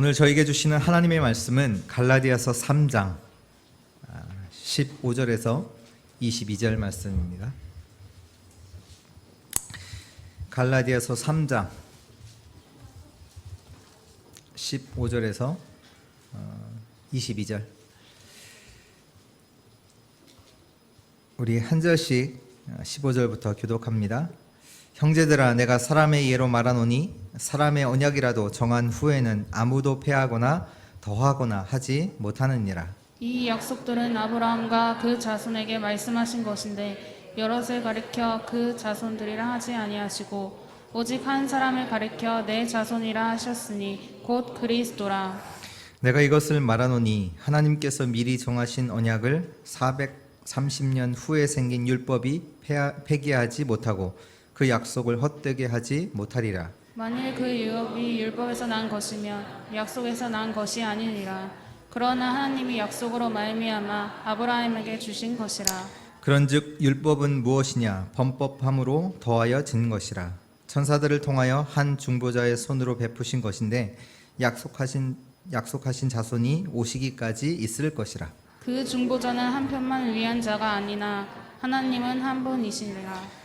오늘 저에게 주시는 하나님의 말씀은 갈라디아서 3장 15절에서 22절 말씀입니다. 갈라디아서 3장 15절에서 22절. 우리 한 절씩 15절부터 교독합니다. 형제들아, 내가 사람의 예로 말하노니 사람의 언약이라도 정한 후에는 아무도 패하거나 더하거나 하지 못하느니라. 이 약속들은 아브라함과 그 자손에게 말씀하신 것인데 여럿을 가리켜 그 자손들이라 하지 아니하시고 오직 한 사람을 가리켜 내 자손이라 하셨으니 곧 그리스도라. 내가 이것을 말하노니 하나님께서 미리 정하신 언약을 430년 후에 생긴 율법이 폐기하지 못하고 그 약속을 헛되게 하지 못하리라. 만일 그 율법이 율법에서 난 것이면 약속에서 난 것이 아니니라. 그러나 하나님이 약속으로 말미암아 아브라함에게 주신 것이라. 그런즉 율법은 무엇이냐? 범법함으로 더하여 진 것이라. 천사들을 통하여 한 중보자의 손으로 베푸신 것인데 약속하신 자손이 오시기까지 있을 것이라. 그 중보자는 한 편만 위한 자가 아니나 하나님은 한 분이시니라.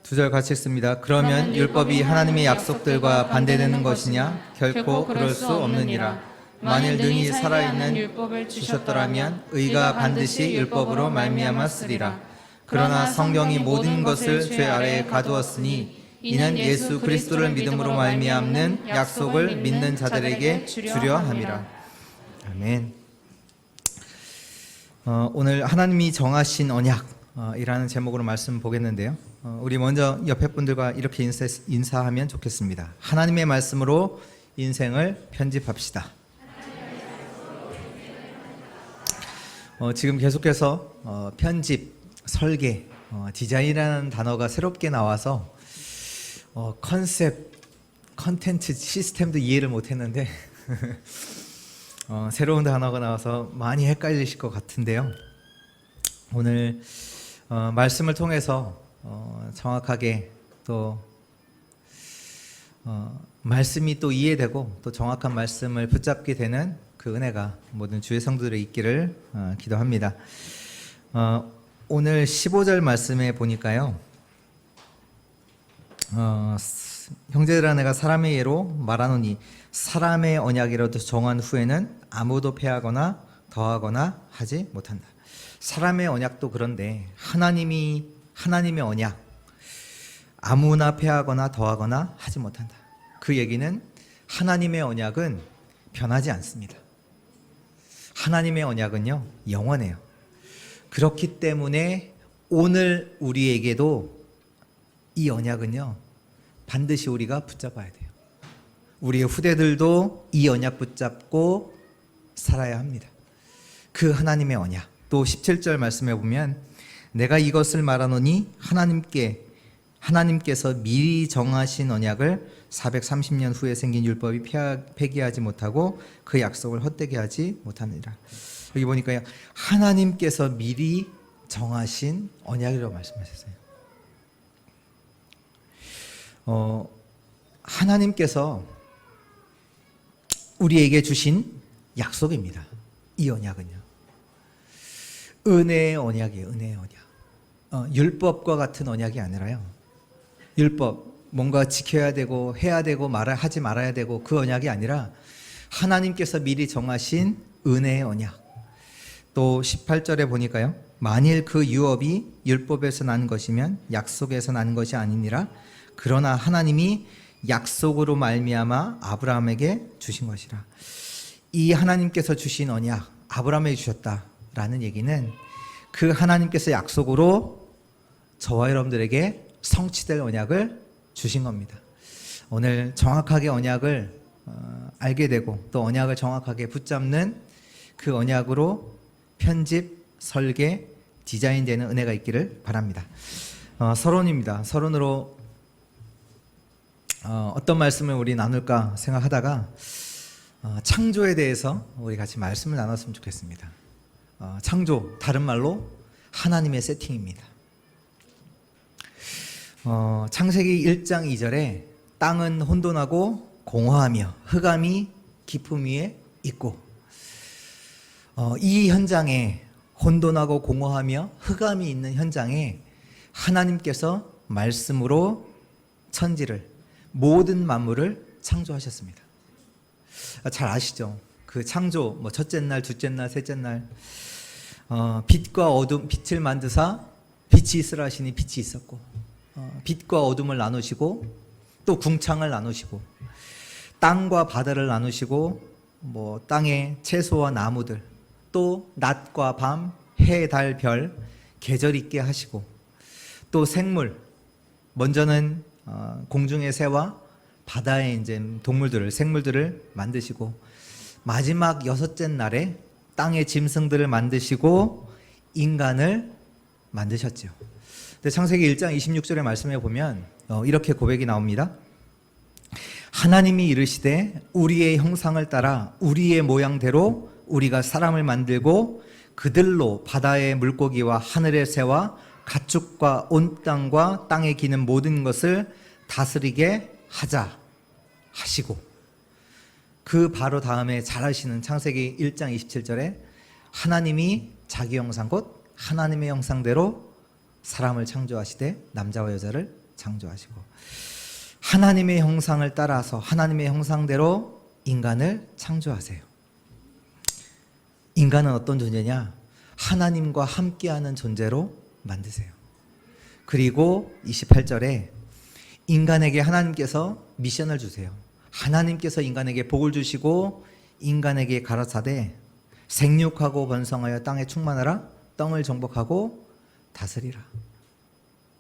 두 절 같이 읽습니다. 그러면 율법이 하나님의 약속들과 반대되는 것이냐? 결코 그럴 수 없느니라. 만일 능히 살아있는 율법을 주셨더라면 의가 반드시 율법으로 말미암았으리라. 그러나 성경이 모든 것을 죄 아래에 가두었으니 이는 예수 그리스도를 믿음으로 말미암는 약속을 믿는 자들에게 주려 함이라. 아멘. 오늘 하나님이 정하신 언약이라는 제목으로 말씀 보겠는데요. 우리 먼저 옆에 분들과 이렇게 인사하면 좋겠습니다. 하나님의 말씀으로 인생을 편집합시다. 지금 계속해서 편집, 설계, 디자인이라는 단어가 새롭게 나와서 컨셉, 컨텐츠 시스템도 이해를 못했는데 새로운 단어가 나와서 많이 헷갈리실 것 같은데요. 오늘 말씀을 통해서 정확하게 또 말씀이 또 이해되고 또 정확한 말씀을 붙잡게 되는 그 은혜가 모든 주의 성도들에 있기를 기도합니다. 오늘 15절 말씀에 보니까요. 형제들아, 내가 사람의 예로 말하노니 사람의 언약이라도 정한 후에는 아무도 패하거나 더하거나 하지 못한다. 사람의 언약도 그런데 하나님의 언약 아무나 패하거나 더하거나 하지 못한다. 그 얘기는 하나님의 언약은 변하지 않습니다. 하나님의 언약은요, 영원해요. 그렇기 때문에 오늘 우리에게도 이 언약은요, 반드시 우리가 붙잡아야 돼요. 우리의 후대들도 이 언약 붙잡고 살아야 합니다. 그 하나님의 언약. 또 17절 말씀해 보면 내가 이것을 말하노니 하나님께서 미리 정하신 언약을 430년 후에 생긴 율법이 폐기하지 못하고 그 약속을 헛되게 하지 못하느니라. 여기 보니까요, 하나님께서 미리 정하신 언약이라고 말씀하셨어요. 하나님께서 우리에게 주신 약속입니다. 이 언약은요. 은혜의 언약이에요. 은혜의 언약. 율법과 같은 언약이 아니라요. 율법, 뭔가 지켜야 되고 해야 되고 하지 말아야 되고 그 언약이 아니라 하나님께서 미리 정하신 은혜의 언약. 또 18절에 보니까요. 만일 그 유업이 율법에서 난 것이면 약속에서 난 것이 아니니라. 그러나 하나님이 약속으로 말미암아 아브라함에게 주신 것이라. 이 하나님께서 주신 언약, 아브라함에게 주셨다라는 얘기는 그 하나님께서 약속으로 저와 여러분들에게 성취될 언약을 주신 겁니다. 오늘 정확하게 언약을 알게 되고 또 언약을 정확하게 붙잡는 그 언약으로 편집, 설계, 디자인되는 은혜가 있기를 바랍니다. 서론입니다. 서론으로 어떤 말씀을 우리 나눌까 생각하다가 창조에 대해서 우리 같이 말씀을 나눴으면 좋겠습니다. 창조, 다른 말로 하나님의 세팅입니다. 창세기 1장 2절에 땅은 혼돈하고 공허하며 흑암이 기품 위에 있고, 이 현장에 혼돈하고 공허하며 흑암이 있는 현장에 하나님께서 말씀으로 천지를, 모든 만물을 창조하셨습니다. 잘 아시죠? 그 창조, 첫째 날, 둘째 날, 셋째 날, 빛과 어둠, 빛을 만드사 빛이 있으라 하시니 빛이 있었고, 빛과 어둠을 나누시고, 또 궁창을 나누시고, 땅과 바다를 나누시고, 땅의 채소와 나무들, 또 낮과 밤, 해, 달, 별, 계절 있게 하시고, 또 생물, 먼저는 공중의 새와 바다의 이제 동물들을, 생물들을 만드시고, 마지막 여섯째 날에 땅의 짐승들을 만드시고 인간을 만드셨죠. 근데 창세기 1장 26절의 말씀에 보면 이렇게 고백이 나옵니다. 하나님이 이르시되 우리의 형상을 따라 우리의 모양대로 우리가 사람을 만들고 그들로 바다의 물고기와 하늘의 새와 가축과 온 땅과 땅에 기는 모든 것을 다스리게 하자 하시고, 그 바로 다음에 잘 아시는 창세기 1장 27절에 하나님이 자기 형상 곧 하나님의 형상대로 사람을 창조하시되 남자와 여자를 창조하시고, 하나님의 형상을 따라서 하나님의 형상대로 인간을 창조하세요. 인간은 어떤 존재냐? 하나님과 함께하는 존재로 만드세요. 그리고 28절에 인간에게 하나님께서 미션을 주세요. 하나님께서 인간에게 복을 주시고 인간에게 가라사대 생육하고 번성하여 땅에 충만하라, 땅을 정복하고 다스리라.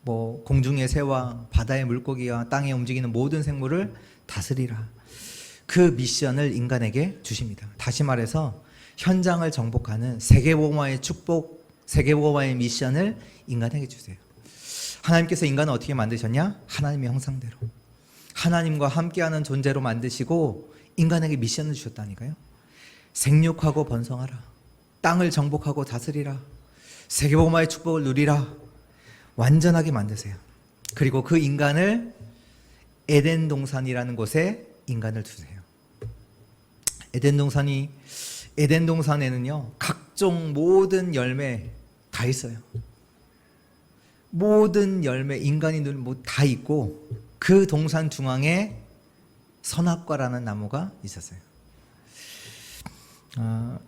공중의 새와 바다의 물고기와 땅에 움직이는 모든 생물을 다스리라. 그 미션을 인간에게 주십니다. 다시 말해서 현장을 정복하는 세계복음화의 축복, 세계복음화의 미션을 인간에게 주세요. 하나님께서 인간을 어떻게 만드셨냐? 하나님의 형상대로. 하나님과 함께하는 존재로 만드시고 인간에게 미션을 주셨다니까요. 생육하고 번성하라, 땅을 정복하고 다스리라, 세계복음화의 축복을 누리라. 완전하게 만드세요. 그리고 그 인간을 에덴 동산이라는 곳에 인간을 두세요. 에덴 동산에는요 각종 모든 열매 다 있어요. 모든 열매, 인간이 누린 다 있고, 그 동산 중앙에 선악과라는 나무가 있었어요.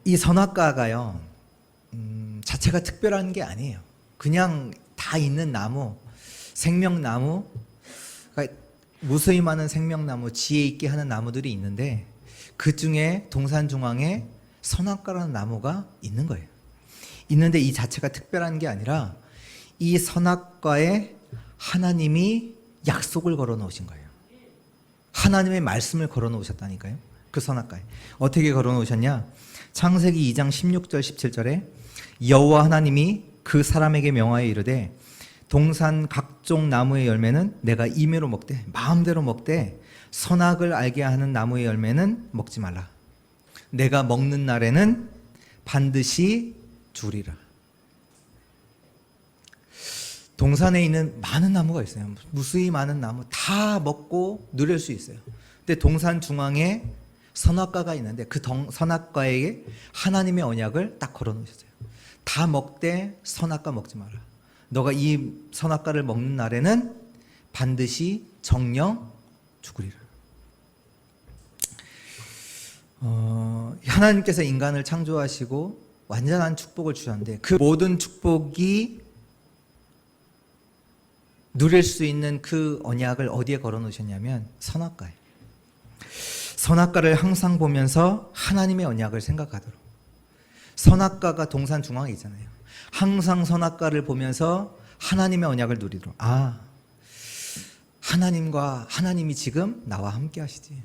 이 선악과가요 자체가 특별한 게 아니에요. 그냥 다 있는 나무, 생명나무, 그러니까 무수히 많은 생명나무, 지혜 있게 하는 나무들이 있는데 그 중에 동산 중앙에 선악과라는 나무가 있는 거예요. 있는데 이 자체가 특별한 게 아니라 이 선악과에 하나님이 약속을 걸어 놓으신 거예요. 하나님의 말씀을 걸어 놓으셨다니까요. 그 선악과에. 어떻게 걸어 놓으셨냐? 창세기 2장 16절 17절에 여호와 하나님이 그 사람에게 명하여 이르되 동산 각종 나무의 열매는 내가 임의로 먹되 마음대로 먹되 선악을 알게 하는 나무의 열매는 먹지 말라. 내가 먹는 날에는 반드시 죽으리라. 동산에 있는 많은 나무가 있어요. 무수히 많은 나무 다 먹고 누릴 수 있어요. 근데 동산 중앙에 선악과가 있는데 그 선악과에 하나님의 언약을 딱 걸어 놓으셨어요. 다 먹되 선악과 먹지 마라. 너가 이 선악과를 먹는 날에는 반드시 정령 죽으리라. 하나님께서 인간을 창조하시고 완전한 축복을 주셨는데 그 모든 축복이 누릴 수 있는 그 언약을 어디에 걸어 놓으셨냐면 선악과에. 선악과를 항상 보면서 하나님의 언약을 생각하도록. 선악과가 동산 중앙에 있잖아요. 항상 선악과를 보면서 하나님의 언약을 누리도록. 하나님이 지금 나와 함께 하시지.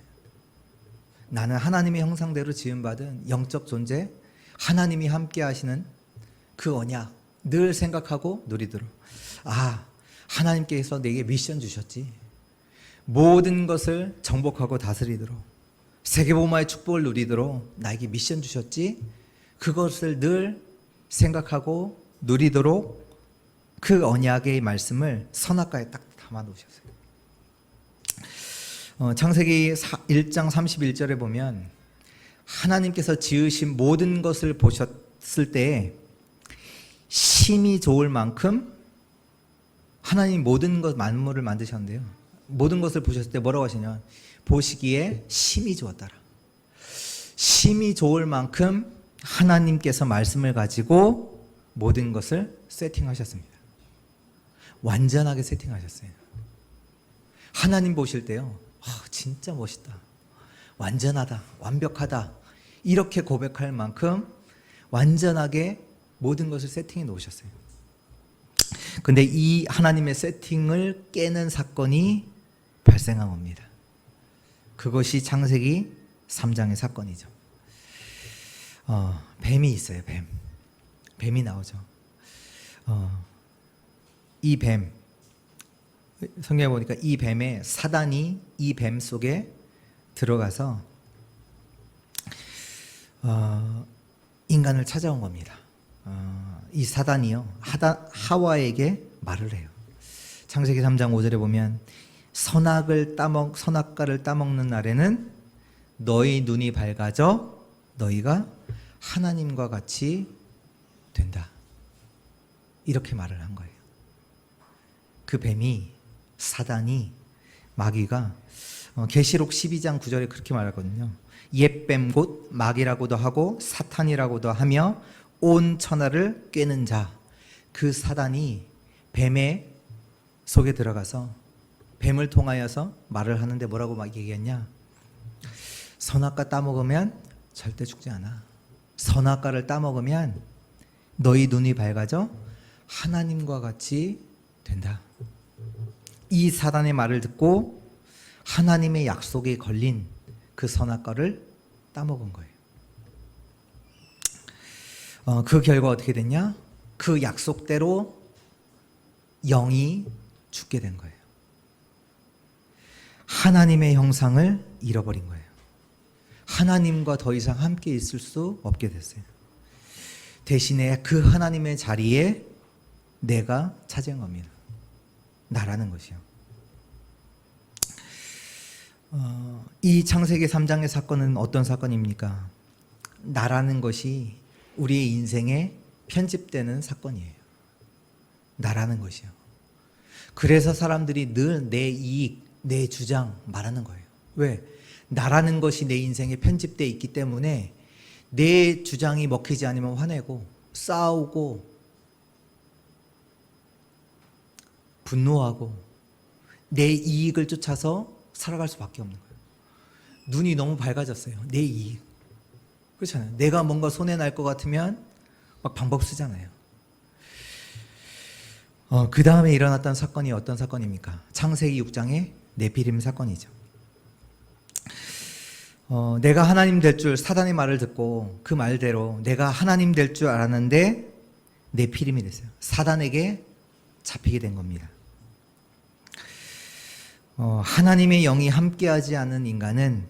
나는 하나님의 형상대로 지음받은 영적 존재, 하나님이 함께 하시는 그 언약 늘 생각하고 누리도록. 하나님께서 내게 미션 주셨지. 모든 것을 정복하고 다스리도록, 세계복음화의 축복을 누리도록 나에게 미션 주셨지. 그것을 늘 생각하고 누리도록 그 언약의 말씀을 선악과에 딱 담아 놓으셨어요. 창세기 1장 31절에 보면 하나님께서 지으신 모든 것을 보셨을 때 심히 좋을 만큼 하나님 모든 것 만물을 만드셨는데요. 모든 것을 보셨을 때 뭐라고 하시냐? 보시기에 심히 좋았더라. 심히 좋을 만큼 하나님께서 말씀을 가지고 모든 것을 세팅하셨습니다. 완전하게 세팅하셨어요. 하나님 보실 때요, 진짜 멋있다, 완전하다, 완벽하다, 이렇게 고백할 만큼 완전하게 모든 것을 세팅해 놓으셨어요. 근데 이 하나님의 세팅을 깨는 사건이 발생한 겁니다. 그것이 창세기 3장의 사건이죠. 뱀이 있어요. 뱀이 나오죠. 이 뱀, 성경에 보니까 이 뱀에 사단이 이 뱀 속에 들어가서 인간을 찾아온 겁니다. 이 사단이요, 하와에게 말을 해요. 창세기 3장 5절에 보면 선악과를 따먹는 날에는 너희 눈이 밝아져 너희가 하나님과 같이 된다, 이렇게 말을 한 거예요. 그 뱀이, 사단이, 마귀가 계시록 12장 9절에 그렇게 말하거든요. 옛뱀 곧 마귀라고도 하고 사탄이라고도 하며 온 천하를 꿰는 자, 그 사단이 뱀의 속에 들어가서 뱀을 통하여서 말을 하는데 뭐라고 막 얘기했냐? 선악과 따먹으면 절대 죽지 않아. 선악과를 따먹으면 너희 눈이 밝아져 하나님과 같이 된다. 이 사단의 말을 듣고 하나님의 약속에 걸린 그 선악과를 따먹은 거예요. 그 결과 어떻게 됐냐? 그 약속대로 영이 죽게 된 거예요. 하나님의 형상을 잃어버린 거예요. 하나님과 더 이상 함께 있을 수 없게 됐어요. 대신에 그 하나님의 자리에 내가 차지한 겁니다. 나라는 것이요. 이 창세기 3장의 사건은 어떤 사건입니까? 나라는 것이 우리의 인생에 편집되는 사건이에요. 나라는 것이요. 그래서 사람들이 늘 내 이익, 내 주장 말하는 거예요. 왜? 나라는 것이 내 인생에 편집되어 있기 때문에 내 주장이 먹히지 않으면 화내고 싸우고 분노하고 내 이익을 쫓아서 살아갈 수밖에 없는 거예요. 눈이 너무 밝아졌어요. 내 이익. 그렇잖아요. 내가 뭔가 손해날 것 같으면 막 방법 쓰잖아요. 그 다음에 일어났던 사건이 어떤 사건입니까? 창세기 6장의 네피림 사건이죠. 내가 하나님 될 줄, 사단의 말을 듣고 그 말대로 내가 하나님 될 줄 알았는데 네피림이 됐어요. 사단에게 잡히게 된 겁니다. 하나님의 영이 함께하지 않은 인간은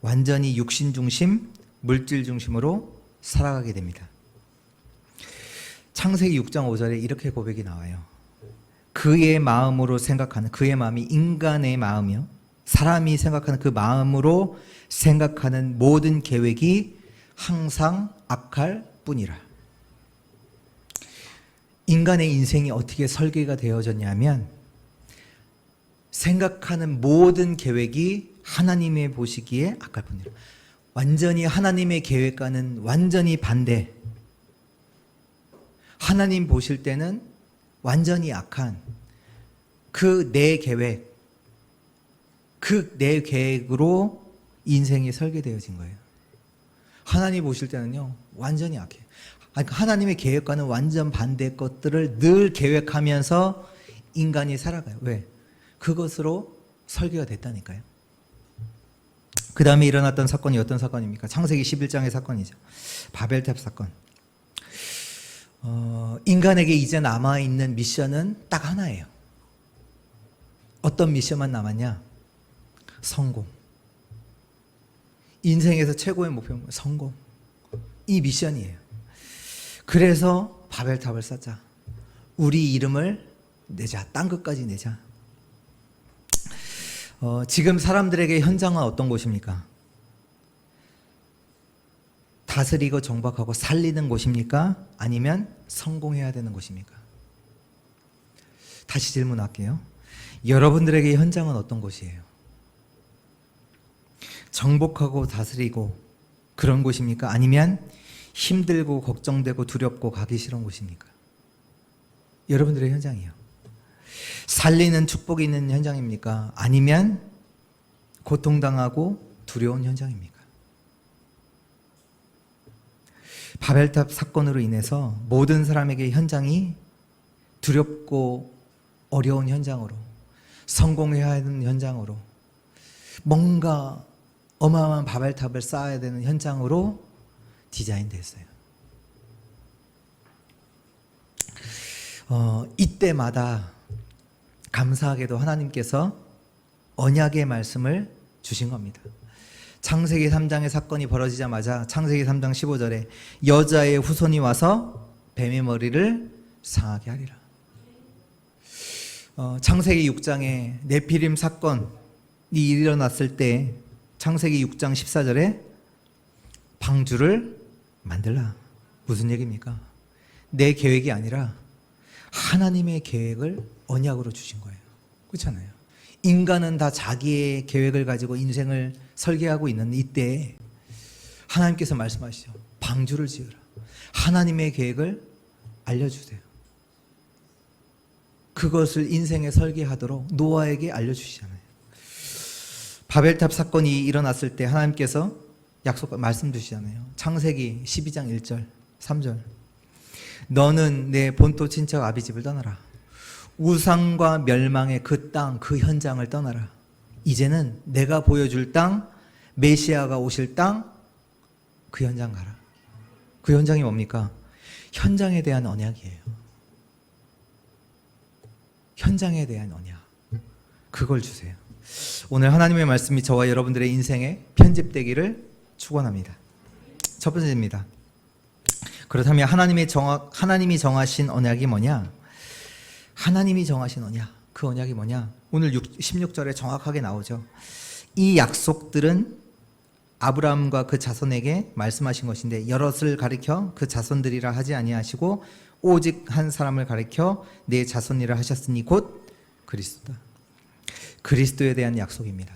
완전히 육신 중심, 물질 중심으로 살아가게 됩니다. 창세기 6장 5절에 이렇게 고백이 나와요. 그의 마음으로 생각하는, 그의 마음이 인간의 마음이요, 사람이 생각하는 그 마음으로 생각하는 모든 계획이 항상 악할 뿐이라. 인간의 인생이 어떻게 설계가 되어졌냐면 생각하는 모든 계획이 하나님의 보시기에 악할 뿐이라. 완전히 하나님의 계획과는 완전히 반대. 하나님 보실 때는 완전히 악한 그 내 계획, 그 내 계획으로 인생이 설계되어진 거예요. 하나님 보실 때는요, 완전히 악해요. 하나님의 계획과는 완전 반대 것들을 늘 계획하면서 인간이 살아가요. 왜? 그것으로 설계가 됐다니까요. 그 다음에 일어났던 사건이 어떤 사건입니까? 창세기 11장의 사건이죠. 바벨탑 사건. 인간에게 이제 남아있는 미션은 딱 하나예요. 어떤 미션만 남았냐? 성공. 인생에서 최고의 목표는 성공. 이 미션이에요. 그래서 바벨탑을 쌓자. 우리 이름을 내자. 땅 끝까지 내자. 지금 사람들에게 현장은 어떤 곳입니까? 다스리고 정박하고 살리는 곳입니까? 아니면 성공해야 되는 곳입니까? 다시 질문할게요. 여러분들에게 현장은 어떤 곳이에요? 정복하고 다스리고 그런 곳입니까? 아니면 힘들고 걱정되고 두렵고 가기 싫은 곳입니까? 여러분들의 현장이요. 살리는 축복이 있는 현장입니까? 아니면 고통당하고 두려운 현장입니까? 바벨탑 사건으로 인해서 모든 사람에게 현장이 두렵고 어려운 현장으로, 성공해야 하는 현장으로, 뭔가 어마어마한 바벨탑을 쌓아야 되는 현장으로 디자인됐어요. 이때마다 감사하게도 하나님께서 언약의 말씀을 주신 겁니다. 창세기 3장의 사건이 벌어지자마자 창세기 3장 15절에 여자의 후손이 와서 뱀의 머리를 상하게 하리라. 창세기 6장에 네피림 사건이 일어났을 때 창세기 6장 14절에 방주를 만들라. 무슨 얘기입니까? 내 계획이 아니라 하나님의 계획을 언약으로 주신 거예요. 그렇잖아요. 인간은 다 자기의 계획을 가지고 인생을 설계하고 있는 이때에 하나님께서 말씀하시죠. 방주를 지으라. 하나님의 계획을 알려주세요. 그것을 인생에 설계하도록 노아에게 알려주시잖아요. 바벨탑 사건이 일어났을 때 하나님께서 말씀 주시잖아요. 창세기 12장 1절 3절 너는 내 본토 친척 아비집을 떠나라. 우상과 멸망의 그 땅, 그 현장을 떠나라. 이제는 내가 보여줄 땅, 메시아가 오실 땅, 그 현장 가라. 그 현장이 뭡니까? 현장에 대한 언약이에요. 현장에 대한 언약. 그걸 주세요. 오늘 하나님의 말씀이 저와 여러분들의 인생에 편집되기를 축원합니다. 첫 번째입니다. 그렇다면 하나님이 정하신 언약이 뭐냐? 하나님이 정하신 언약, 그 언약이 뭐냐? 오늘 16절에 정확하게 나오죠. 이 약속들은 아브라함과 그 자손에게 말씀하신 것인데 여럿을 가리켜 그 자손들이라 하지 아니하시고 오직 한 사람을 가리켜 내 자손이라 하셨으니 곧 그리스도다. 그리스도에 대한 약속입니다.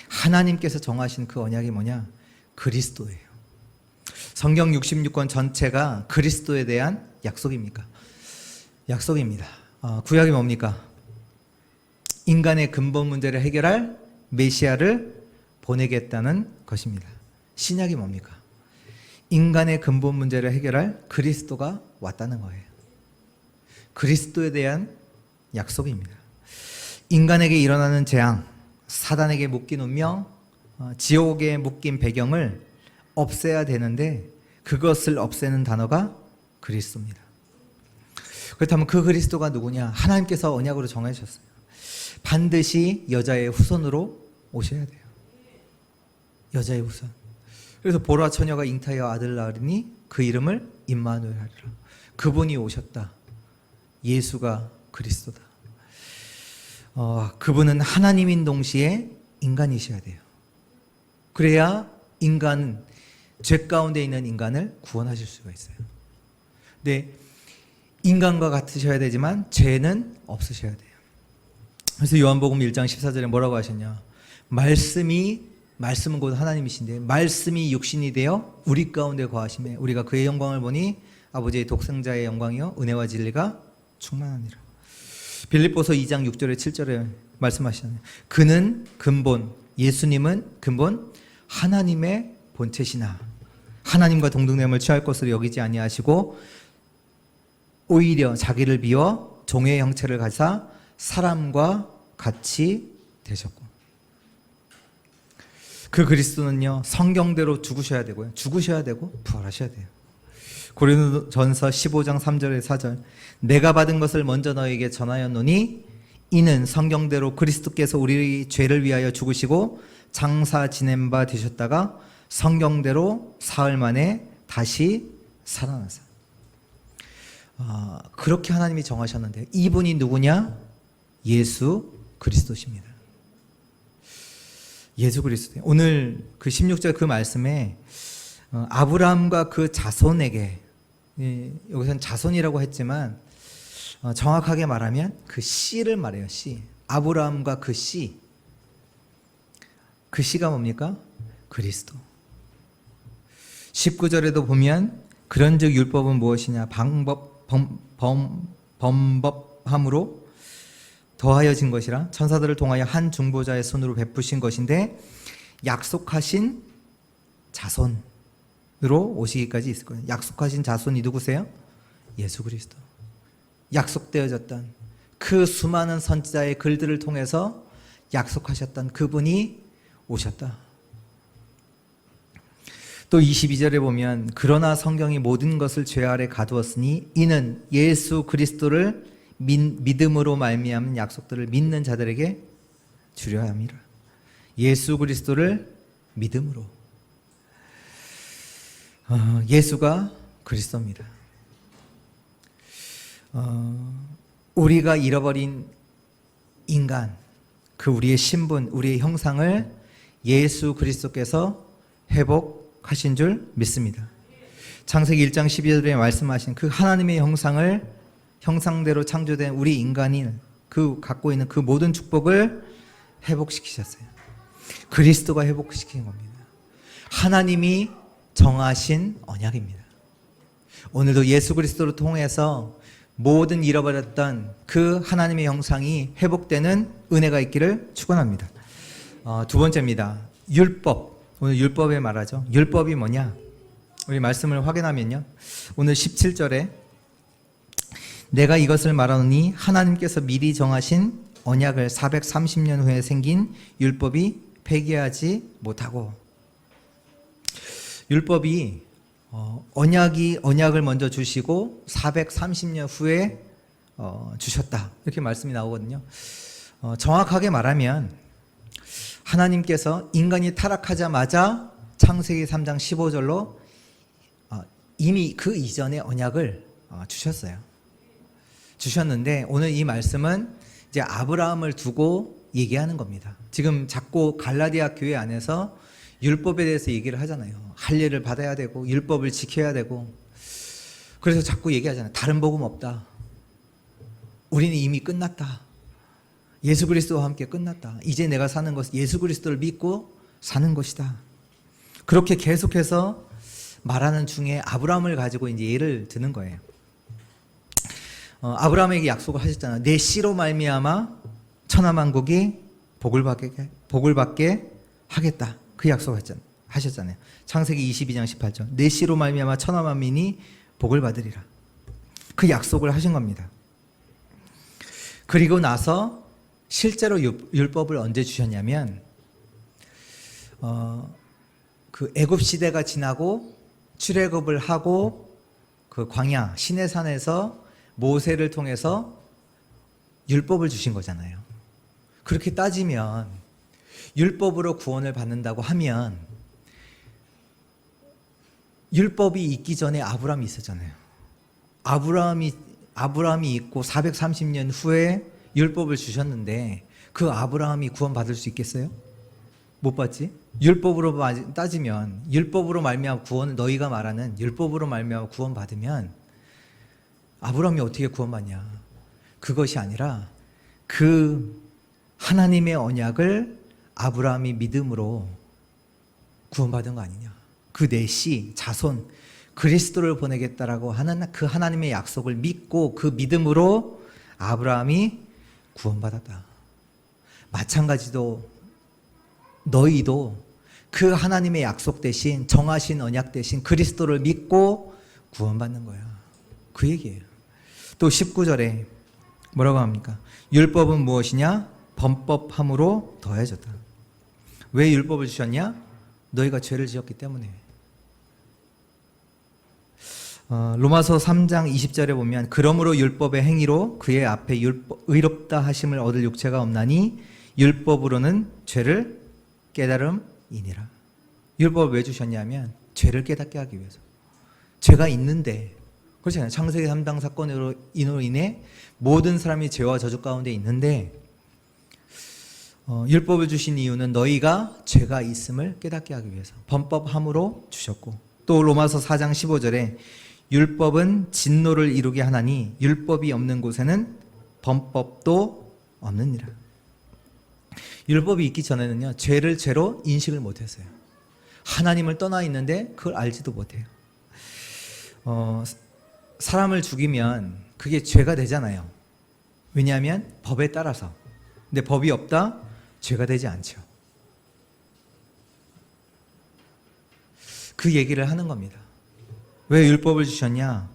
하나님께서 정하신 그 언약이 뭐냐? 그리스도예요. 성경 66권 전체가 그리스도에 대한 약속입니까? 약속입니다. 구약이 뭡니까? 인간의 근본 문제를 해결할 메시아를 보내겠다는 것입니다. 신약이 뭡니까? 인간의 근본 문제를 해결할 그리스도가 왔다는 거예요. 그리스도에 대한 약속입니다. 인간에게 일어나는 재앙, 사단에게 묶인 운명, 지옥에 묶인 배경을 없애야 되는데 그것을 없애는 단어가 그리스도입니다. 그렇다면 그 그리스도가 누구냐? 하나님께서 언약으로 정해주셨어요. 반드시 여자의 후손으로 오셔야 돼요. 여자의 후손. 그래서 보라 처녀가 잉타하여 아들 낳으리니 그 이름을 임마누엘 하리라. 그분이 오셨다. 예수가 그리스도다. 그분은 하나님인 동시에 인간이셔야 돼요. 그래야 죄 가운데 있는 인간을 구원하실 수가 있어요. 근데 인간과 같으셔야 되지만 죄는 없으셔야 돼요. 그래서 요한복음 1장 14절에 뭐라고 하셨냐? 말씀은 곧 하나님이신데 말씀이 육신이 되어 우리 가운데 거하심에 우리가 그의 영광을 보니 아버지의 독생자의 영광이요 은혜와 진리가 충만하니라. 빌립보서 2장 6절에 7절에 말씀하시잖아요. 그는 근본, 예수님은 근본 하나님의 본체시나 하나님과 동등됨을 취할 것으로 여기지 아니하시고 오히려 자기를 비워 종의 형체를 가지사 사람과 같이 되셨고, 그 그리스도는요 성경대로 죽으셔야 되고요, 죽으셔야 되고 부활하셔야 돼요. 고린도전서 15장 3절에 4절 내가 받은 것을 먼저 너에게 전하였노니 이는 성경대로 그리스도께서 우리 죄를 위하여 죽으시고 장사 지낸 바 되셨다가 성경대로 사흘 만에 다시 살아나사. 그렇게 하나님이 정하셨는데 이분이 누구냐? 예수 그리스도십니다. 예수 그리스도. 오늘 그 16절 그 말씀에 아브라함과 그 자손에게, 여기서는 자손이라고 했지만 정확하게 말하면 그 씨를 말해요. 씨. 아브라함과 그 씨. 그 씨가 뭡니까? 그리스도. 19절에도 보면 그런즉 율법은 무엇이냐? 범법함으로 더하여진 것이라 천사들을 통하여 한 중보자의 손으로 베푸신 것인데 약속하신 자손으로 오시기까지 있을 거예요. 약속하신 자손이 누구세요? 예수 그리스도. 약속되어졌던 그 수많은 선지자의 글들을 통해서 약속하셨던 그분이 오셨다. 또 22절에 보면 그러나 성경이 모든 것을 죄 아래 가두었으니 이는 예수 그리스도를 믿음으로 말미암은 약속들을 믿는 자들에게 주려 함이라. 예수 그리스도를 믿음으로. 예수가 그리스도입니다. 우리가 잃어버린 인간, 그 우리의 신분, 우리의 형상을 예수 그리스도께서 회복하신 줄 믿습니다. 창세기 1장 12절에 말씀하신 그 하나님의 형상대로 창조된 우리 인간인 그 갖고 있는 그 모든 축복을 회복시키셨어요. 그리스도가 회복시킨 겁니다. 하나님이 정하신 언약입니다. 오늘도 예수 그리스도를 통해서 모든 잃어버렸던 그 하나님의 형상이 회복되는 은혜가 있기를 축원합니다. 두 번째입니다. 율법. 오늘 율법에 말하죠. 율법이 뭐냐? 우리 말씀을 확인하면요. 오늘 17절에 내가 이것을 말하노니 하나님께서 미리 정하신 언약을 430년 후에 생긴 율법이 폐기하지 못하고, 율법이 언약을 먼저 주시고 430년 후에 주셨다. 이렇게 말씀이 나오거든요. 정확하게 말하면 하나님께서 인간이 타락하자마자 창세기 3장 15절로 이미 그 이전에 언약을 주셨어요. 주셨는데 오늘 이 말씀은 이제 아브라함을 두고 얘기하는 겁니다. 지금 자꾸 갈라디아 교회 안에서 율법에 대해서 얘기를 하잖아요. 할례를 받아야 되고 율법을 지켜야 되고, 그래서 자꾸 얘기하잖아요. 다른 복음 없다. 우리는 이미 끝났다. 예수 그리스도와 함께 끝났다. 이제 내가 사는 것은 예수 그리스도를 믿고 사는 것이다. 그렇게 계속해서 말하는 중에 아브라함을 가지고 이제 예를 드는 거예요. 아브라함에게 약속을 하셨잖아요. 내 씨로 말미암아 천하만국이 복을 받게 하겠다. 그 약속을 하셨잖아요. 창세기 22장 18절. 내 씨로 말미암아 천하만민이 복을 받으리라. 그 약속을 하신 겁니다. 그리고 나서 실제로 율법을 언제 주셨냐면 그 애굽 시대가 지나고 출애굽을 하고 그 광야 시내산에서 모세를 통해서 율법을 주신 거잖아요. 그렇게 따지면 율법으로 구원을 받는다고 하면 율법이 있기 전에 아브라함이 있었잖아요. 아브라함이 있고 430년 후에 율법을 주셨는데 그 아브라함이 구원받을 수 있겠어요? 못 받지? 율법으로 따지면 율법으로 말미암아 구원을, 너희가 말하는 율법으로 말미암아 구원받으면 아브라함이 어떻게 구원받냐? 그것이 아니라 그 하나님의 언약을 아브라함이 믿음으로 구원받은 거 아니냐? 그 내 씨, 자손, 그리스도를 보내겠다라고 하는 그 하나님의 약속을 믿고 그 믿음으로 아브라함이 구원받았다. 마찬가지로 너희도 그 하나님의 약속 대신 정하신 언약 대신 그리스도를 믿고 구원받는 거야. 그 얘기예요. 또 19절에 뭐라고 합니까? 율법은 무엇이냐? 범법함으로 더해졌다. 왜 율법을 주셨냐? 너희가 죄를 지었기 때문에. 로마서 3장 20절에 보면 그러므로 율법의 행위로 그의 앞에 의롭다 하심을 얻을 육체가 없나니 율법으로는 죄를 깨달음이니라. 율법을 왜 주셨냐면 죄를 깨닫게 하기 위해서. 죄가 있는데, 그렇잖아요. 창세기 3장 사건으로 인해 모든 사람이 죄와 저주 가운데 있는데 율법을 주신 이유는 너희가 죄가 있음을 깨닫게 하기 위해서 범법함으로 주셨고, 또 로마서 4장 15절에 율법은 진노를 이루게 하나니 율법이 없는 곳에는 범법도 없느니라. 율법이 있기 전에는요, 죄를 죄로 인식을 못했어요. 하나님을 떠나 있는데 그걸 알지도 못해요. 사람을 죽이면 그게 죄가 되잖아요. 왜냐하면 법에 따라서. 근데 법이 없다? 죄가 되지 않죠. 그 얘기를 하는 겁니다. 왜 율법을 주셨냐?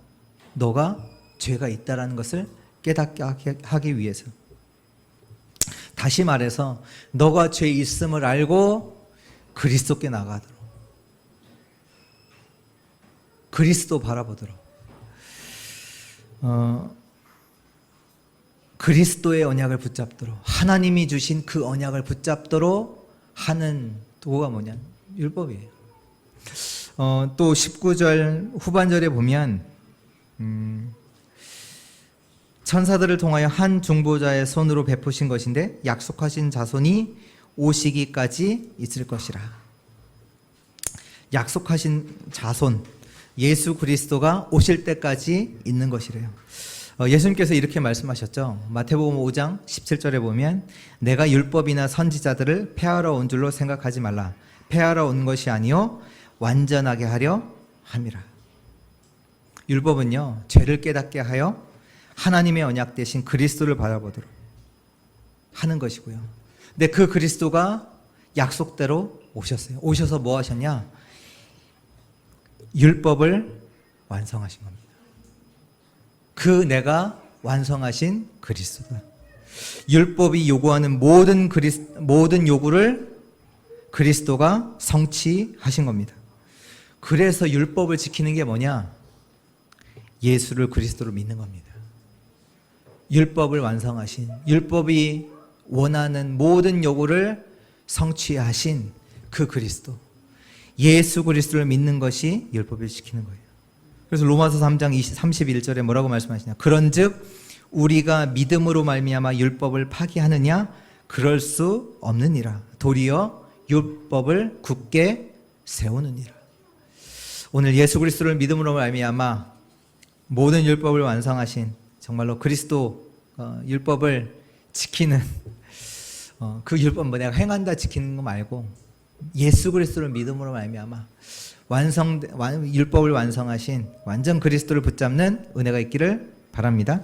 너가 죄가 있다라는 것을 깨닫게 하기 위해서. 다시 말해서 너가 죄 있음을 알고 그리스도께 나가도록, 그리스도 바라보도록, 그리스도의 언약을 붙잡도록, 하나님이 주신 그 언약을 붙잡도록 하는 도구가 뭐냐? 율법이에요. 또 19절 후반절에 보면 천사들을 통하여 한 중보자의 손으로 베푸신 것인데 약속하신 자손이 오시기까지 있을 것이라. 약속하신 자손, 예수 그리스도가 오실 때까지 있는 것이래요. 예수님께서 이렇게 말씀하셨죠. 마태복음 5장 17절에 보면 내가 율법이나 선지자들을 폐하러 온 줄로 생각하지 말라. 폐하러 온 것이 아니요 완전하게 하려 함이라. 율법은요, 죄를 깨닫게 하여 하나님의 언약 대신 그리스도를 바라보도록 하는 것이고요. 근데 그 그리스도가 약속대로 오셨어요. 오셔서 뭐 하셨냐? 율법을 완성하신 겁니다. 그 내가 완성하신 그리스도다. 율법이 요구하는 모든 요구를 그리스도가 성취하신 겁니다. 그래서 율법을 지키는 게 뭐냐? 예수를 그리스도로 믿는 겁니다. 율법을 완성하신, 율법이 원하는 모든 요구를 성취하신 그 그리스도, 예수 그리스도를 믿는 것이 율법을 지키는 거예요. 그래서 로마서 3장 31절에 뭐라고 말씀하시냐? 그런즉 우리가 믿음으로 말미암아 율법을 파기하느냐? 그럴 수 없느니라. 도리어 율법을 굳게 세우느니라. 오늘 예수 그리스도를 믿음으로 말미암아 모든 율법을 완성하신 정말로 그리스도 율법을 지키는 그 율법 내가 행한다 지키는 거 말고 예수 그리스도를 믿음으로 말미암아 율법을 완성하신 완전 그리스도를 붙잡는 은혜가 있기를 바랍니다.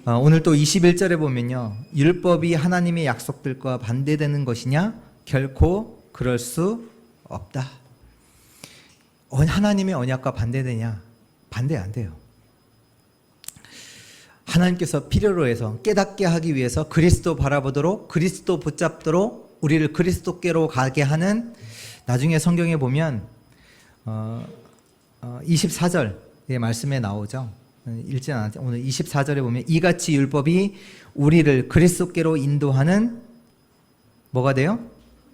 오늘 또 21절에 보면요, 율법이 하나님의 약속들과 반대되는 것이냐? 결코 그럴 수 없다. 하나님의 언약과 반대되냐? 반대 안 돼요. 하나님께서 필요로 해서 깨닫게 하기 위해서 그리스도 바라보도록, 그리스도 붙잡도록 우리를 그리스도께로 가게 하는, 나중에 성경에 보면 24절의 말씀에 나오죠. 읽지 않았죠. 오늘 24절에 보면 이같이 율법이 우리를 그리스도께로 인도하는 뭐가 돼요?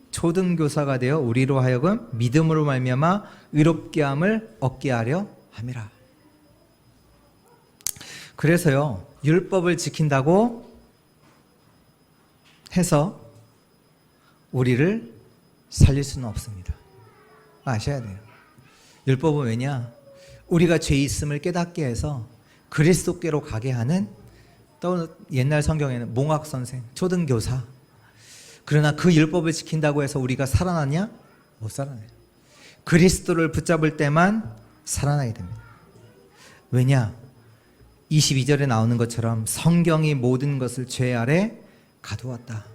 초등교사가 되어 우리로 하여금 믿음으로 말미암아 의롭게 함을 얻게 하려 함이라. 그래서요, 율법을 지킨다고 해서 우리를 살릴 수는 없습니다. 아셔야 돼요. 율법은 왜냐? 우리가 죄 있음을 깨닫게 해서 그리스도께로 가게 하는, 또 옛날 성경에는 몽학선생, 초등교사. 그러나 그 율법을 지킨다고 해서 우리가 살아나냐? 못 살아나요. 그리스도를 붙잡을 때만 살아나게 됩니다. 왜냐? 22절에 나오는 것처럼 성경이 모든 것을 죄 아래 가두었다.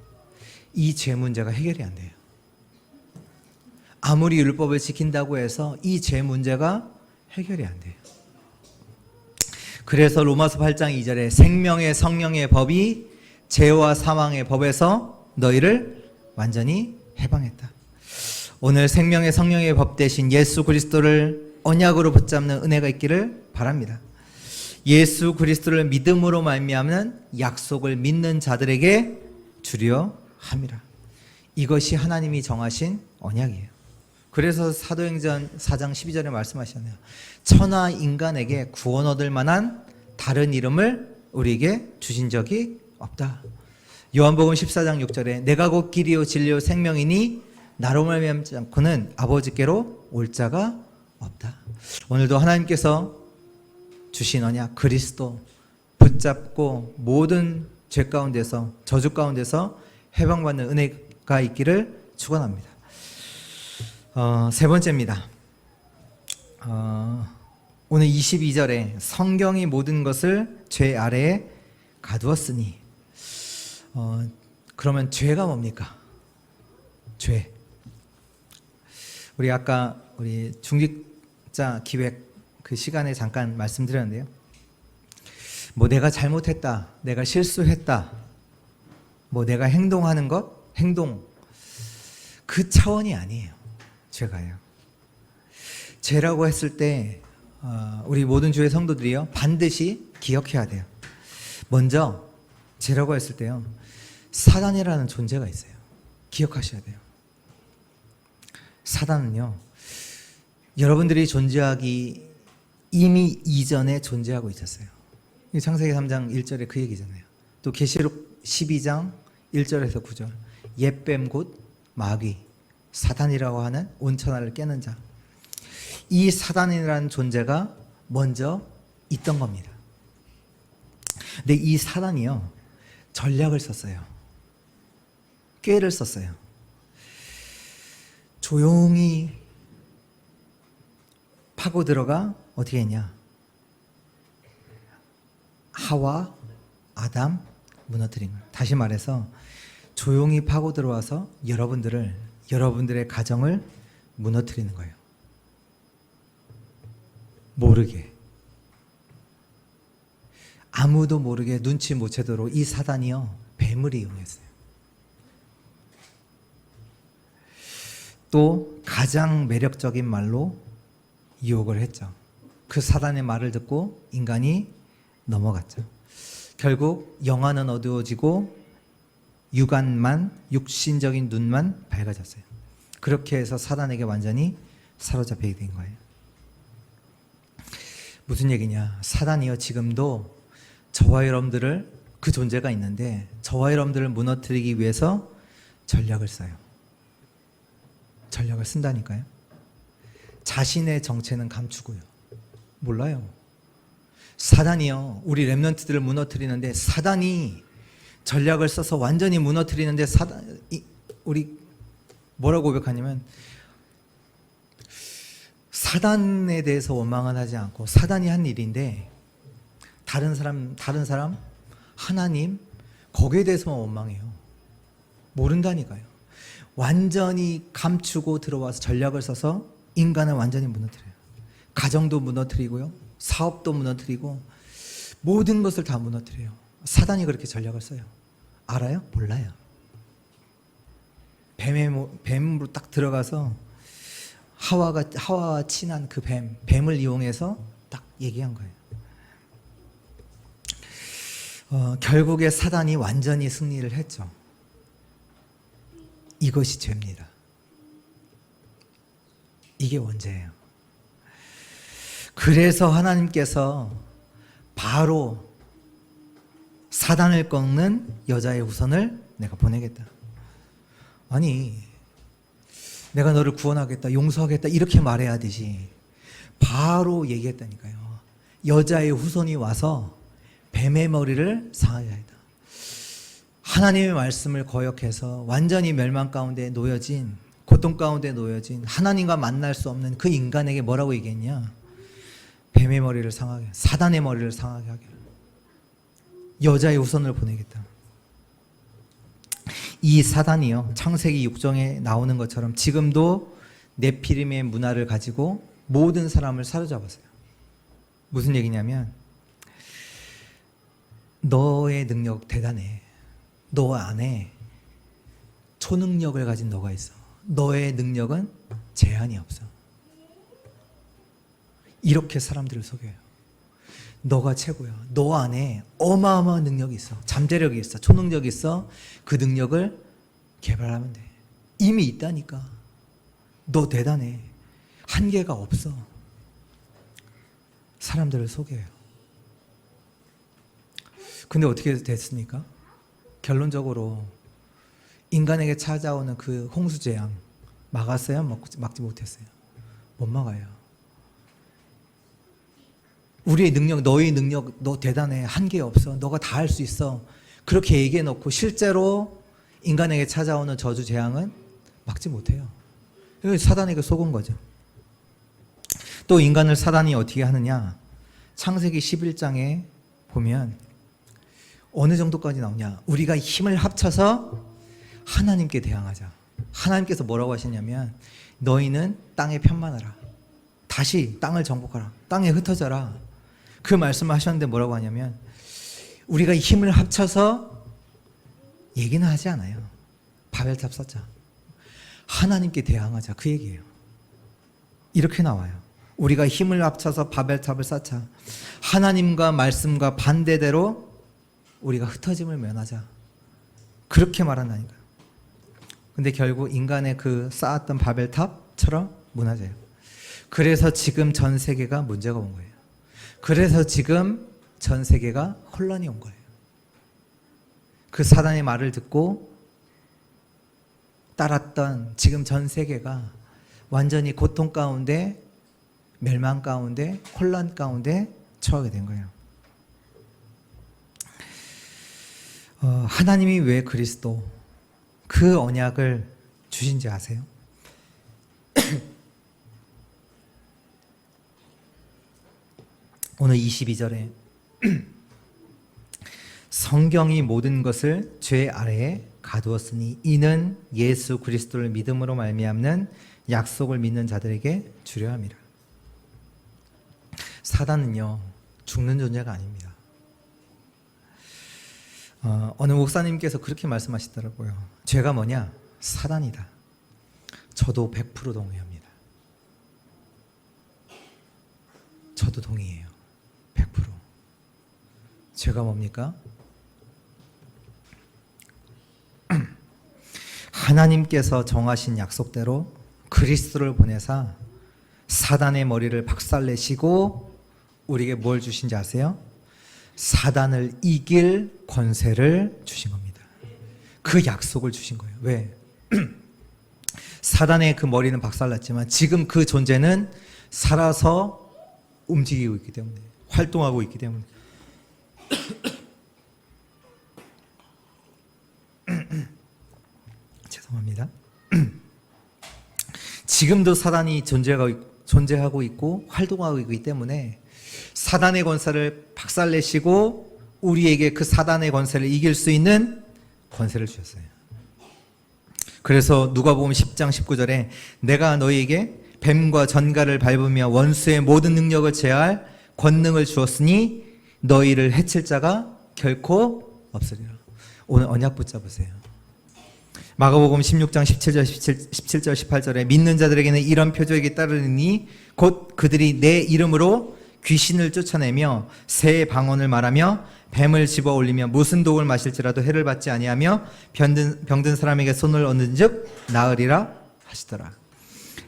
이 죄 문제가 해결이 안 돼요. 아무리 율법을 지킨다고 해서 이 죄 문제가 해결이 안 돼요. 그래서 로마서 8장 2절에 생명의 성령의 법이 죄와 사망의 법에서 너희를 완전히 해방했다. 오늘 생명의 성령의 법 대신 예수 그리스도를 언약으로 붙잡는 은혜가 있기를 바랍니다. 예수 그리스도를 믿음으로 말미암는 약속을 믿는 자들에게 주려 함이라. 이것이 하나님이 정하신 언약이에요. 그래서 사도행전 4장 12절에 말씀하셨네요. 천하 인간에게 구원 얻을 만한 다른 이름을 우리에게 주신 적이 없다. 요한복음 14장 6절에 내가 곧 길이요 진리요 생명이니 나로 말미암지 않고는 아버지께로 올 자가 없다. 오늘도 하나님께서 주신 언약 그리스도 붙잡고 모든 죄 가운데서 저주 가운데서 해방받는 은혜가 있기를 축원합니다. 세 번째입니다. 오늘 22절에 성경이 모든 것을 죄 아래에 가두었으니 그러면 죄가 뭡니까? 죄. 우리 아까 우리 중직자 기획 그 시간에 잠깐 말씀드렸는데요. 뭐 내가 잘못했다, 내가 실수했다, 뭐 내가 행동하는 것, 행동 그 차원이 아니에요. 죄가요. 죄라고 했을 때 우리 모든 주의 성도들이요 반드시 기억해야 돼요. 먼저 죄라고 했을 때요 사단이라는 존재가 있어요. 기억하셔야 돼요. 사단은요 여러분들이 존재하기 이미 이전에 존재하고 있었어요. 창세기 3장 1절에 그 얘기잖아요. 또 계시록 12장 1절에서 9절 옛뱀 곧 마귀 사단이라고 하는 온천하를 깨는 자. 이 사단이라는 존재가 먼저 있던 겁니다. 근데 이 사단이요 전략을 썼어요. 꾀를 썼어요. 조용히 파고 들어가 어떻게 했냐? 하와, 아담 무너뜨린 거예요. 다시 말해서 조용히 파고 들어와서 여러분들의 가정을 무너뜨리는 거예요. 모르게. 아무도 모르게 눈치 못 채도록 이 사단이요 뱀을 이용했어요. 또 가장 매력적인 말로 유혹을 했죠. 그 사단의 말을 듣고 인간이 넘어갔죠. 결국 영안은 어두워지고 육안만, 육신적인 눈만 밝아졌어요. 그렇게 해서 사단에게 완전히 사로잡히게 된 거예요. 무슨 얘기냐? 사단이요 지금도 저와 여러분들을 그 존재가 있는데 저와 여러분들을 무너뜨리기 위해서 전략을 써요. 전략을 쓴다니까요. 자신의 정체는 감추고요. 몰라요. 사단이요 우리 렘넌트들을 무너뜨리는데 사단이 전략을 써서 완전히 무너뜨리는데 우리 뭐라고 고백하냐면 사단에 대해서 원망은 하지 않고 사단이 한 일인데 다른 사람 하나님 거기에 대해서만 원망해요. 모른다니까요. 완전히 감추고 들어와서 전략을 써서 인간을 완전히 무너뜨려요. 가정도 무너뜨리고요. 사업도 무너뜨리고 모든 것을 다 무너뜨려요. 사단이 그렇게 전략을 써요. 알아요? 몰라요. 뱀으로 딱 들어가서 하와와 친한 그 뱀을 이용해서 딱 얘기한 거예요. 결국에 사단이 완전히 승리를 했죠. 이것이 죄입니다. 이게 원죄예요. 그래서 하나님께서 바로 사단을 꺾는 여자의 후손을 내가 보내겠다. 아니 내가 너를 구원하겠다 용서하겠다 이렇게 말해야 되지 바로 얘기했다니까요. 여자의 후손이 와서 뱀의 머리를 상하게 하리라. 하나님의 말씀을 거역해서 완전히 멸망 가운데 놓여진 고통 가운데 놓여진 하나님과 만날 수 없는 그 인간에게 뭐라고 얘기했냐? 뱀의 머리를 상하게 사단의 머리를 상하게 하게 여자의 후손을 보내겠다. 이 사단이요 창세기 6장에 나오는 것처럼 지금도 네피림의 문화를 가지고 모든 사람을 사로잡았어요. 무슨 얘기냐면 너의 능력 대단해. 너 안에 초능력을 가진 너가 있어. 너의 능력은 제한이 없어. 이렇게 사람들을 속여요. 너가 최고야. 너 안에 어마어마한 능력이 있어. 잠재력이 있어. 초능력이 있어. 그 능력을 개발하면 돼. 이미 있다니까. 너 대단해. 한계가 없어. 사람들을 속여요. 근데 어떻게 됐습니까? 결론적으로 인간에게 찾아오는 그 홍수재앙 막았어요? 막지 못했어요? 못 막아요. 우리의 능력, 너의 능력, 너 대단해. 한계 없어. 너가 다 할 수 있어. 그렇게 얘기해 놓고 실제로 인간에게 찾아오는 저주 재앙은 막지 못해요. 사단에게 속은 거죠. 또 인간을 사단이 어떻게 하느냐? 창세기 11장에 보면 어느 정도까지 나오냐? 우리가 힘을 합쳐서 하나님께 대항하자. 하나님께서 뭐라고 하시냐면 너희는 땅에 편만하라. 다시 땅을 정복하라. 땅에 흩어져라. 그 말씀을 하셨는데 뭐라고 하냐면 우리가 힘을 합쳐서 얘기는 하지 않아요. 바벨탑 쌓자. 하나님께 대항하자. 그 얘기예요. 이렇게 나와요. 우리가 힘을 합쳐서 바벨탑을 쌓자. 하나님과 말씀과 반대대로 우리가 흩어짐을 면하자. 그렇게 말한다니까요. 근데 결국 인간의 그 쌓았던 바벨탑처럼 무너져요. 그래서 지금 전 세계가 문제가 온 거예요. 그래서 지금 전 세계가 혼란이 온 거예요. 그 사단의 말을 듣고 따랐던 지금 전 세계가 완전히 고통 가운데, 멸망 가운데, 혼란 가운데 처하게 된 거예요. 하나님이 왜 그리스도 그 언약을 주신지 아세요? 오늘 22절에 성경이 모든 것을 죄 아래에 가두었으니 이는 예수 그리스도를 믿음으로 말미암는 약속을 믿는 자들에게 주려 함이라. 사단은요 죽는 존재가 아닙니다. 어느 목사님께서 그렇게 말씀하시더라고요. 죄가 뭐냐? 사단이다. 저도 100% 동의합니다. 저도 동의해요. 100%. 죄가 뭡니까? 하나님께서 정하신 약속대로 그리스도를 보내사 사단의 머리를 박살내시고 우리에게 뭘 주신지 아세요? 사단을 이길 권세를 주신 겁니다. 그 약속을 주신 거예요. 왜? 사단의 그 머리는 박살났지만 지금 그 존재는 살아서 움직이고 있기 때문에, 활동하고 있기 때문에 죄송합니다. 지금도 사단이 존재하고 있고 활동하고 있기 때문에 사단의 권세를 박살내시고 우리에게 그 사단의 권세를 이길 수 있는 권세를 주셨어요. 그래서 누가복음 10장 19절에 내가 너희에게 뱀과 전갈을 밟으며 원수의 모든 능력을 제할 권능을 주었으니 너희를 해칠 자가 결코 없으리라. 오늘 언약 붙잡으세요. 마가복음 16장 17절 18절에 믿는 자들에게는 이런 표적이 따르니 곧 그들이 내 이름으로 귀신을 쫓아내며 새 방언을 말하며 뱀을 집어 올리며 무슨 독을 마실지라도 해를 받지 아니하며 병든 사람에게 손을 얹은즉 나으리라 하시더라.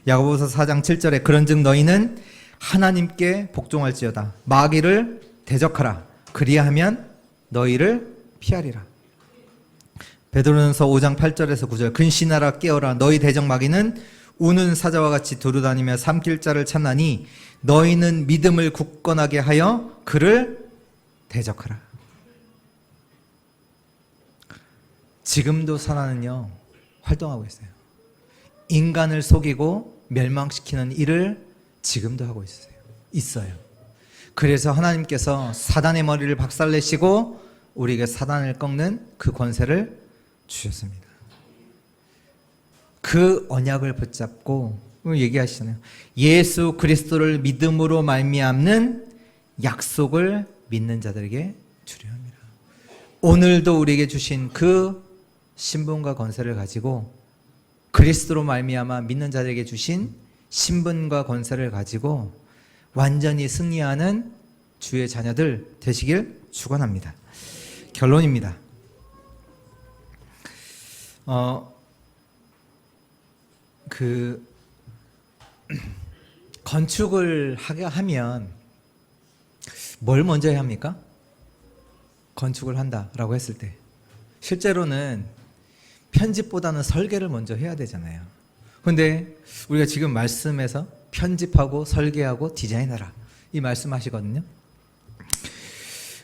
야고보서 4장 7절에 그런즉 너희는 하나님께 복종할지어다 마귀를 대적하라 그리하면 너희를 피하리라. 베드로전서 5장 8절에서 9절 근신하라 깨어라 너희 대적 마귀는 우는 사자와 같이 두루다니며 삼킬 자를 찾나니 너희는 믿음을 굳건하게 하여 그를 대적하라. 지금도 사단은요 활동하고 있어요. 인간을 속이고 멸망시키는 일을 지금도 하고 있어요. 그래서 하나님께서 사단의 머리를 박살내시고 우리에게 사단을 꺾는 그 권세를 주셨습니다. 그 언약을 붙잡고 얘기하시잖아요. 예수 그리스도를 믿음으로 말미암는 약속을 믿는 자들에게 주려 합니다. 오늘도 우리에게 주신 그 신분과 권세를 가지고 그리스도로 말미암아 믿는 자들에게 주신 신분과 권세를 가지고 완전히 승리하는 주의 자녀들 되시길 축원합니다. 결론입니다. 건축을 하게 하면 뭘 먼저 해야 합니까? 건축을 한다라고 했을 때 실제로는 편집보다는 설계를 먼저 해야 되잖아요. 근데 우리가 지금 말씀에서 편집하고 설계하고 디자인하라 이 말씀하시거든요.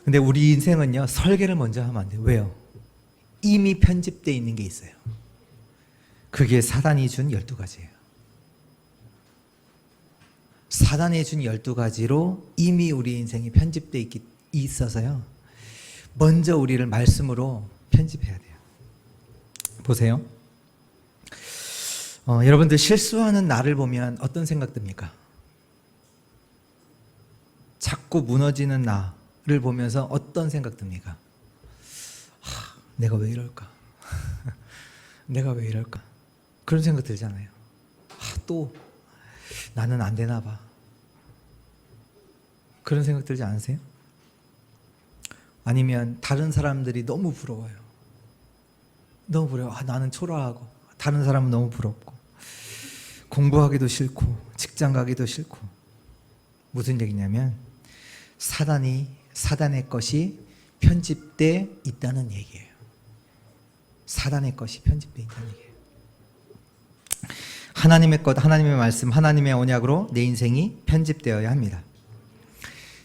근데 우리 인생은요, 설계를 먼저 하면 안 돼요. 왜요? 이미 편집되어 있는 게 있어요. 그게 사단이 준 12가지예요. 사단이 준 12가지로 이미 우리 인생이 편집되어 있어서요. 먼저 우리를 말씀으로 편집해야 돼요. 보세요. 여러분들 실수하는 나를 보면 어떤 생각 듭니까? 자꾸 무너지는 나를 보면서 어떤 생각 듭니까? 내가 왜 이럴까? 내가 왜 이럴까? 그런 생각 들잖아요. 또 나는 안 되나 봐. 그런 생각 들지 않으세요? 아니면 다른 사람들이 너무 부러워요. 너무 부러워. 나는 초라하고 다른 사람은 너무 부럽고 공부하기도 싫고 직장 가기도 싫고. 무슨 얘기냐면 사단의 것이 편집돼 있다는 얘기예요. 사단의 것이 편집돼 있다는 얘기예요. 하나님의 것, 하나님의 말씀, 하나님의 언약으로 내 인생이 편집되어야 합니다.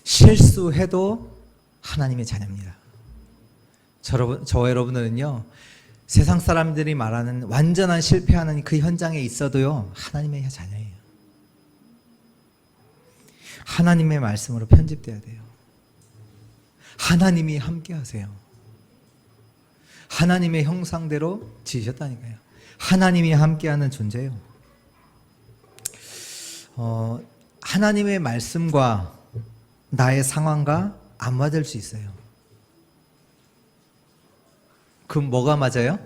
실수해도 하나님의 자녀입니다. 저와 여러분들은요, 세상 사람들이 말하는 완전한 실패하는 그 현장에 있어도요, 하나님의 자녀예요. 하나님의 말씀으로 편집돼야 돼요. 하나님이 함께 하세요. 하나님의 형상대로 지으셨다니까요. 하나님이 함께하는 존재예요. 하나님의 말씀과 나의 상황과 안 맞을 수 있어요. 그럼 뭐가 맞아요?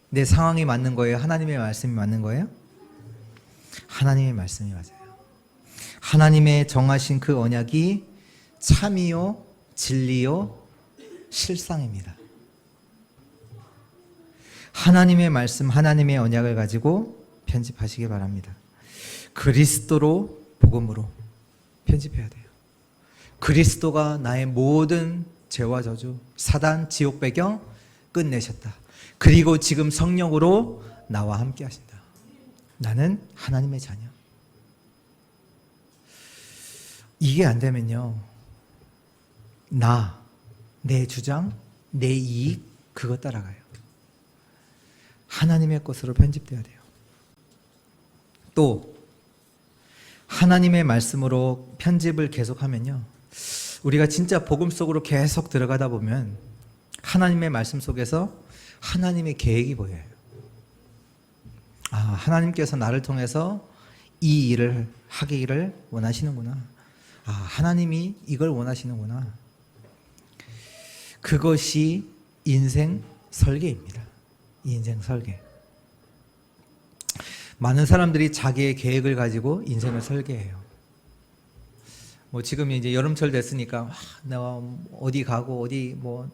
내 상황이 맞는 거예요? 하나님의 말씀이 맞는 거예요? 하나님의 말씀이 맞아요. 하나님의 정하신 그 언약이 참이요, 진리요, 실상입니다. 하나님의 말씀, 하나님의 언약을 가지고 편집하시기 바랍니다. 그리스도로, 복음으로 편집해야 돼요. 그리스도가 나의 모든 죄와 저주, 사단, 지옥 배경 끝내셨다. 그리고 지금 성령으로 나와 함께 하신다. 나는 하나님의 자녀. 이게 안 되면요, 내 주장, 내 이익, 그거 따라가요. 하나님의 것으로 편집돼야 돼요. 또 하나님의 말씀으로 편집을 계속하면요, 우리가 진짜 복음 속으로 계속 들어가다 보면 하나님의 말씀 속에서 하나님의 계획이 보여요. 하나님께서 나를 통해서 이 일을 하기를 원하시는구나. 하나님이 이걸 원하시는구나. 그것이 인생 설계입니다. 인생 설계. 많은 사람들이 자기의 계획을 가지고 인생을 설계해요. 지금 이제 여름철 됐으니까 내가 어디 가고 어디 뭐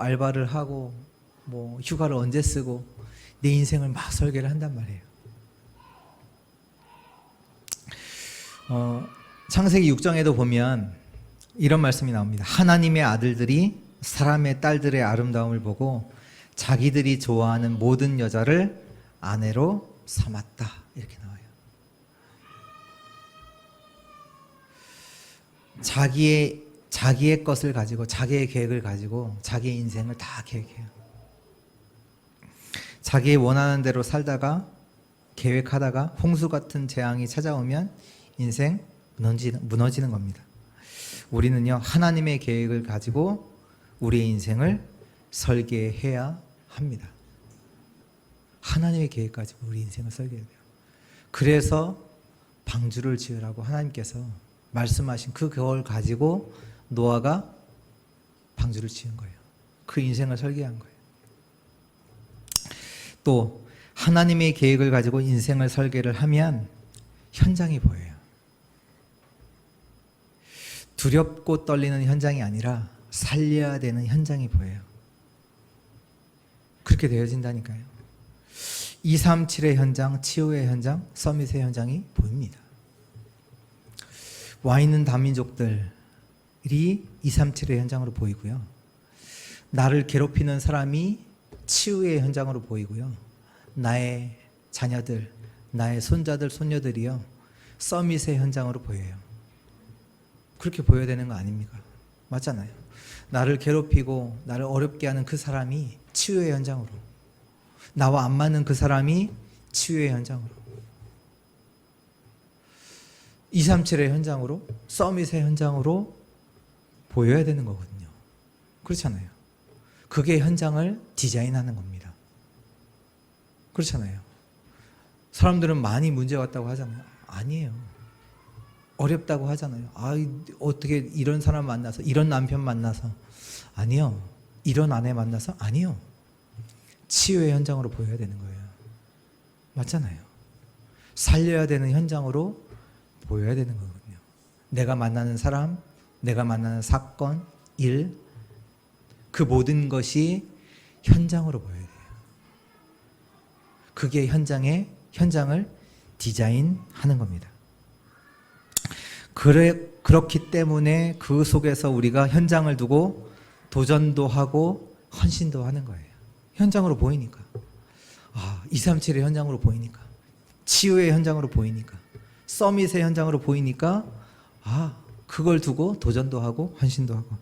알바를 하고 휴가를 언제 쓰고 내 인생을 막 설계를 한단 말이에요. 창세기 6장에도 보면 이런 말씀이 나옵니다. 하나님의 아들들이 사람의 딸들의 아름다움을 보고 자기들이 좋아하는 모든 여자를 아내로 삼았다. 이렇게 나와요. 자기의 것을 가지고, 자기의 계획을 가지고 자기의 인생을 다 계획해요. 자기의 원하는 대로 살다가 계획하다가 홍수 같은 재앙이 찾아오면 인생 무너지는 겁니다. 우리는요, 하나님의 계획을 가지고 우리의 인생을 설계해야 합니다. 하나님의 계획 가지고 우리 인생을 설계해야 돼요. 그래서 방주를 지으라고 하나님께서 말씀하신 그걸 가지고 노아가 방주를 지은 거예요. 그 인생을 설계한 거예요. 또 하나님의 계획을 가지고 인생을 설계를 하면 현장이 보여요. 두렵고 떨리는 현장이 아니라 살려야 되는 현장이 보여요. 그렇게 되어진다니까요. 237의 현장, 치유의 현장, 서밋의 현장이 보입니다. 와 있는 다민족들이 237의 현장으로 보이고요. 나를 괴롭히는 사람이 치유의 현장으로 보이고요. 나의 자녀들, 나의 손자들, 손녀들이요, 서밋의 현장으로 보여요. 그렇게 보여야 되는 거 아닙니까? 맞잖아요. 나를 괴롭히고 나를 어렵게 하는 그 사람이 치유의 현장으로, 나와 안 맞는 그 사람이 치유의 현장으로, 237의 현장으로, 서밋의 현장으로 보여야 되는 거거든요. 그렇잖아요. 그게 현장을 디자인하는 겁니다. 그렇잖아요. 사람들은 많이 문제가 왔다고 하잖아요. 아니에요. 어렵다고 하잖아요. 어떻게 이런 사람 만나서, 이런 남편 만나서. 아니요. 이런 아내 만나서. 아니요. 치유의 현장으로 보여야 되는 거예요. 맞잖아요. 살려야 되는 현장으로 보여야 되는 거거든요. 내가 만나는 사람, 내가 만나는 사건, 일, 그 모든 것이 현장으로 보여야 돼요. 그게 현장을 디자인하는 겁니다. 그렇기 때문에 그 속에서 우리가 현장을 두고 도전도 하고 헌신도 하는 거예요. 현장으로 보이니까. 237의 현장으로 보이니까. 치유의 현장으로 보이니까. 서밋의 현장으로 보이니까 그걸 두고 도전도 하고 헌신도 하고.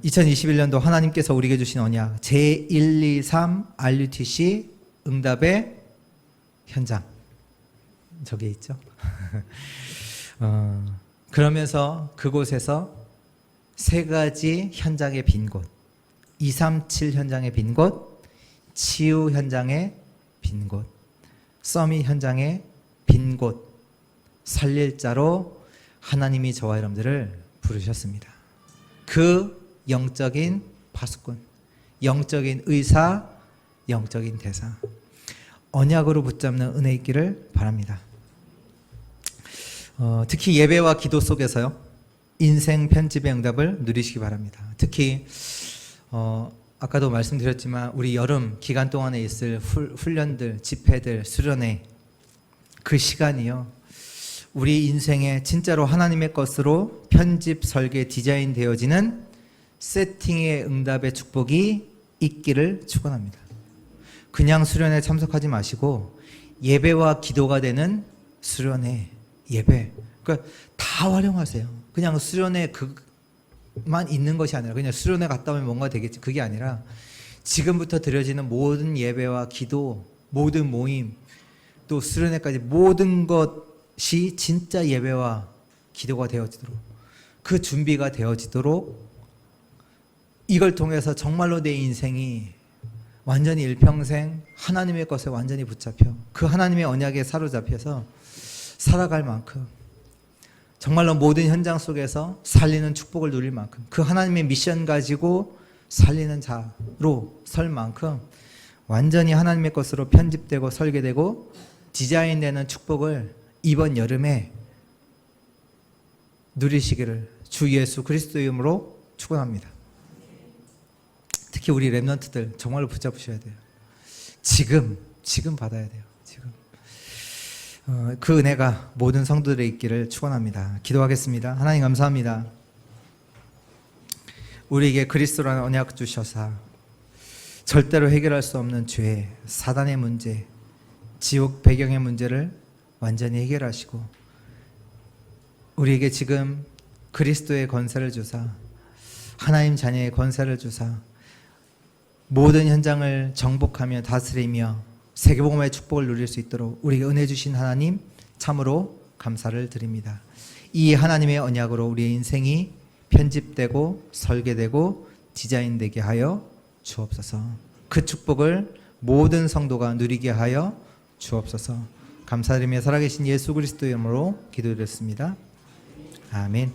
2021년도 하나님께서 우리에게 주신 언약 제123 RUTC 응답의 현장, 저게 있죠. 그러면서 그곳에서 세 가지 현장의 빈 곳, 237 현장의 빈 곳, 치유 현장의 빈 곳, 서밋 현장의 빈 곳, 살릴 자로 하나님이 저와 여러분들을 부르셨습니다. 그 영적인 파수꾼, 영적인 의사, 영적인 대사, 언약으로 붙잡는 은혜 있기를 바랍니다. 특히 예배와 기도 속에서요, 인생 편집의 응답을 누리시기 바랍니다. 특히 아까도 말씀드렸지만 우리 여름 기간 동안에 있을 훈련들, 집회들, 수련회, 그 시간이요, 우리 인생에 진짜로 하나님의 것으로 편집, 설계, 디자인 되어지는 세팅의 응답의 축복이 있기를 축원합니다. 그냥 수련회 참석하지 마시고 예배와 기도가 되는 수련회, 예배, 그러니까 다 활용하세요. 그냥 수련회 그만 있는 것이 아니라 그냥 수련회 갔다 오면 뭔가 되겠지, 그게 아니라 지금부터 드려지는 모든 예배와 기도, 모든 모임, 또 수련회까지 모든 것이 진짜 예배와 기도가 되어지도록, 그 준비가 되어지도록, 이걸 통해서 정말로 내 인생이 완전히 일평생 하나님의 것에 완전히 붙잡혀 그 하나님의 언약에 사로잡혀서 살아갈 만큼, 정말로 모든 현장 속에서 살리는 축복을 누릴 만큼, 그 하나님의 미션 가지고 살리는 자로 설 만큼 완전히 하나님의 것으로 편집되고 설계되고 디자인되는 축복을 이번 여름에 누리시기를 주 예수 그리스도의 이름으로 축원합니다. 특히 우리 렘넌트들 정말로 붙잡으셔야 돼요. 지금 받아야 돼요. 지금 그 은혜가 모든 성도들에 있기를 축원합니다. 기도하겠습니다. 하나님 감사합니다. 우리에게 그리스도라는 언약 주셔서 절대로 해결할 수 없는 죄, 사단의 문제, 지옥 배경의 문제를 완전히 해결하시고 우리에게 지금 그리스도의 권세를 주사, 하나님 자녀의 권세를 주사 모든 현장을 정복하며 다스리며 세계복음의 축복을 누릴 수 있도록 우리에게 은혜 주신 하나님 참으로 감사를 드립니다. 이 하나님의 언약으로 우리의 인생이 편집되고 설계되고 디자인되게 하여 주옵소서. 그 축복을 모든 성도가 누리게 하여 주옵소서. 감사드리며 살아계신 예수 그리스도의 이름으로 기도드렸습니다. 아멘.